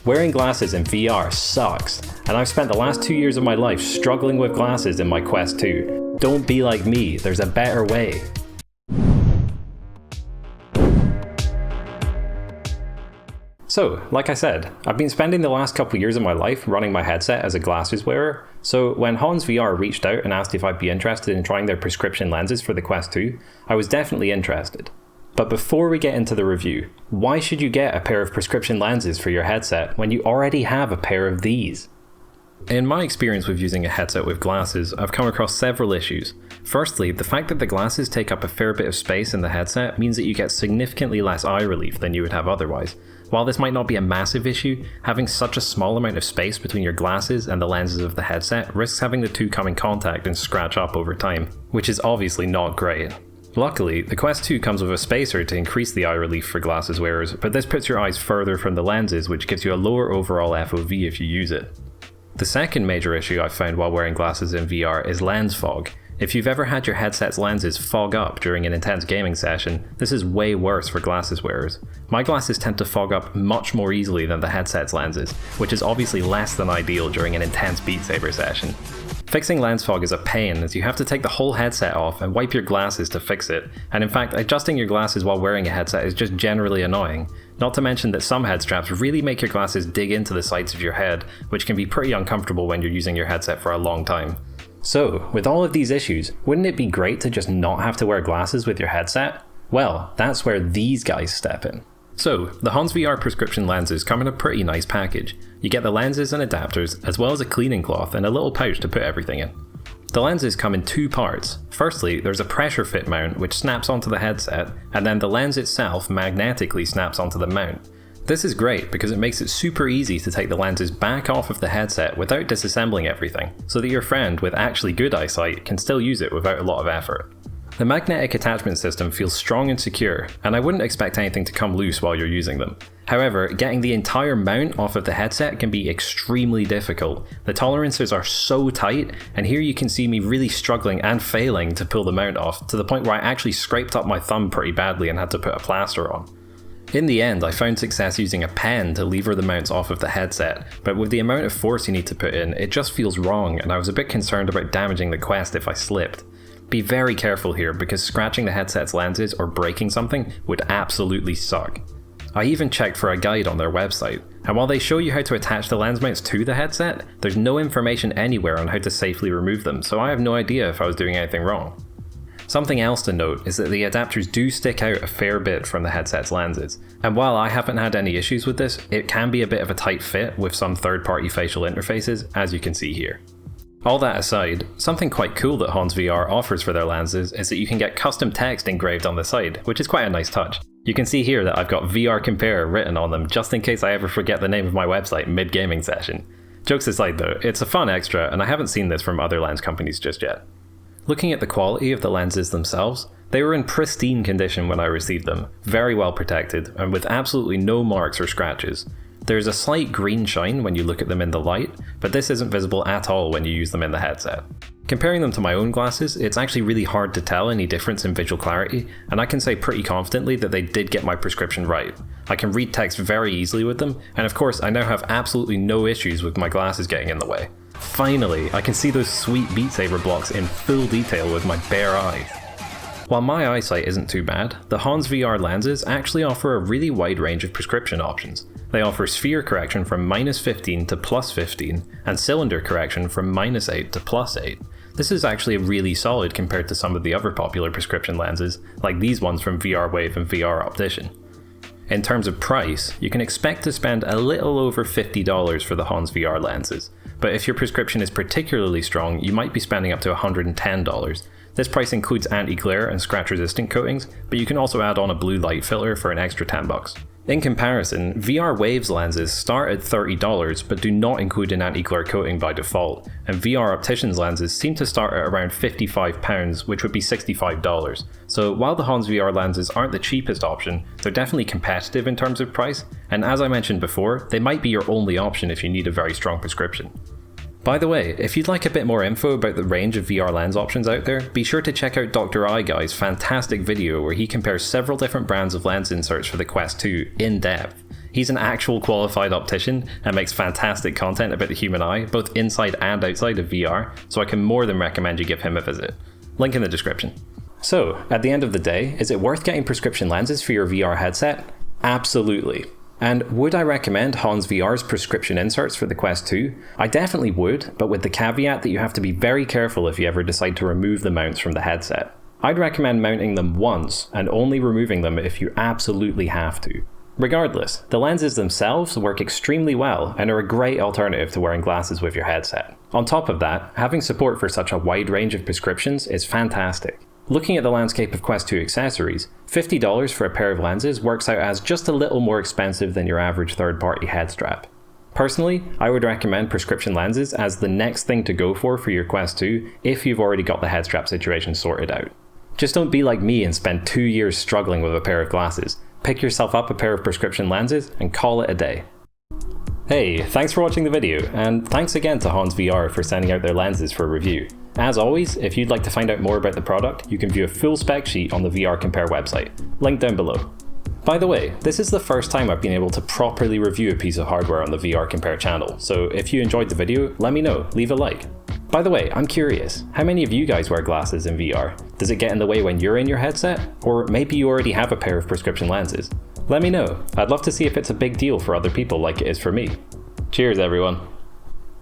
Wearing glasses in VR sucks, and I've spent the last 2 years of my life struggling with glasses in my Quest 2. Don't be like me, there's a better way. So, like I said, I've been spending the last couple years of my life running my headset as a glasses wearer, so when Hans VR reached out and asked if I'd be interested in trying their prescription lenses for the Quest 2, I was definitely interested. But before we get into the review, why should you get a pair of prescription lenses for your headset when you already have a pair of these? In my experience with using a headset with glasses, I've come across several issues. Firstly, the fact that the glasses take up a fair bit of space in the headset means that you get significantly less eye relief than you would have otherwise. While this might not be a massive issue, having such a small amount of space between your glasses and the lenses of the headset risks having the two come in contact and scratch up over time, which is obviously not great. Luckily, the Quest 2 comes with a spacer to increase the eye relief for glasses wearers, but this puts your eyes further from the lenses, which gives you a lower overall FOV if you use it. The second major issue I've found while wearing glasses in VR is lens fog. If you've ever had your headset's lenses fog up during an intense gaming session, this is way worse for glasses wearers. My glasses tend to fog up much more easily than the headset's lenses, which is obviously less than ideal during an intense Beat Saber session. Fixing lens fog is a pain, as you have to take the whole headset off and wipe your glasses to fix it, and in fact adjusting your glasses while wearing a headset is just generally annoying. Not to mention that some head straps really make your glasses dig into the sides of your head, which can be pretty uncomfortable when you're using your headset for a long time. So, with all of these issues, wouldn't it be great to just not have to wear glasses with your headset? Well, that's where these guys step in. So, the Hans VR prescription lenses come in a pretty nice package. You get the lenses and adapters, as well as a cleaning cloth and a little pouch to put everything in. The lenses come in two parts. Firstly, there's a pressure fit mount which snaps onto the headset, and then the lens itself magnetically snaps onto the mount. This is great because it makes it super easy to take the lenses back off of the headset without disassembling everything, so that your friend with actually good eyesight can still use it without a lot of effort. The magnetic attachment system feels strong and secure, and I wouldn't expect anything to come loose while you're using them. However, getting the entire mount off of the headset can be extremely difficult. The tolerances are so tight, and here you can see me really struggling and failing to pull the mount off, to the point where I actually scraped up my thumb pretty badly and had to put a plaster on. In the end, I found success using a pen to lever the mounts off of the headset, but with the amount of force you need to put in, it just feels wrong, and I was a bit concerned about damaging the Quest if I slipped. Be very careful here, because scratching the headset's lenses or breaking something would absolutely suck. I even checked for a guide on their website, and while they show you how to attach the lens mounts to the headset, there's no information anywhere on how to safely remove them, so I have no idea if I was doing anything wrong. Something else to note is that the adapters do stick out a fair bit from the headset's lenses, and while I haven't had any issues with this, it can be a bit of a tight fit with some third-party facial interfaces, as you can see here. All that aside, something quite cool that Hans VR offers for their lenses is that you can get custom text engraved on the side, which is quite a nice touch. You can see here that I've got VRcompare written on them just in case I ever forget the name of my website mid-gaming session. Jokes aside though, it's a fun extra, and I haven't seen this from other lens companies just yet. Looking at the quality of the lenses themselves, they were in pristine condition when I received them, very well protected, and with absolutely no marks or scratches. There's a slight green shine when you look at them in the light, but this isn't visible at all when you use them in the headset. Comparing them to my own glasses, it's actually really hard to tell any difference in visual clarity, and I can say pretty confidently that they did get my prescription right. I can read text very easily with them, and of course I now have absolutely no issues with my glasses getting in the way. Finally, I can see those sweet Beat Saber blocks in full detail with my bare eyes. While my eyesight isn't too bad, the Hans VR lenses actually offer a really wide range of prescription options. They offer sphere correction from -15 to +15, and cylinder correction from -8 to +8. This is actually really solid compared to some of the other popular prescription lenses, like these ones from VR Wave and VR Optician. In terms of price, you can expect to spend a little over $50 for the Hans VR lenses, but if your prescription is particularly strong, you might be spending up to $110. This price includes anti-glare and scratch-resistant coatings, but you can also add on a blue light filter for an extra $10. In comparison, VR Wave's lenses start at $30 but do not include an anti-glare coating by default, and VR Optician's lenses seem to start at around £55, which would be $65. So while the Hans VR lenses aren't the cheapest option, they're definitely competitive in terms of price, and as I mentioned before, they might be your only option if you need a very strong prescription. By the way, if you'd like a bit more info about the range of VR lens options out there, be sure to check out Dr. EyeGuy's fantastic video where he compares several different brands of lens inserts for the Quest 2 in depth. He's an actual qualified optician and makes fantastic content about the human eye, both inside and outside of VR, so I can more than recommend you give him a visit. Link in the description. So, at the end of the day, is it worth getting prescription lenses for your VR headset? Absolutely. And would I recommend Hans VR's prescription inserts for the Quest 2? I definitely would, but with the caveat that you have to be very careful if you ever decide to remove the mounts from the headset. I'd recommend mounting them once and only removing them if you absolutely have to. Regardless, the lenses themselves work extremely well and are a great alternative to wearing glasses with your headset. On top of that, having support for such a wide range of prescriptions is fantastic. Looking at the landscape of Quest 2 accessories, $50 for a pair of lenses works out as just a little more expensive than your average third-party head strap. Personally, I would recommend prescription lenses as the next thing to go for your Quest 2 if you've already got the head strap situation sorted out. Just don't be like me and spend 2 years struggling with a pair of glasses. Pick yourself up a pair of prescription lenses and call it a day. Hey, thanks for watching the video, and thanks again to Hans VR for sending out their lenses for review. As always, if you'd like to find out more about the product, you can view a full spec sheet on the VRcompare website, linked down below. By the way, this is the first time I've been able to properly review a piece of hardware on the VRcompare channel, so if you enjoyed the video, let me know, leave a like. By the way, I'm curious, how many of you guys wear glasses in VR? Does it get in the way when you're in your headset? Or maybe you already have a pair of prescription lenses? Let me know, I'd love to see if it's a big deal for other people like it is for me. Cheers everyone.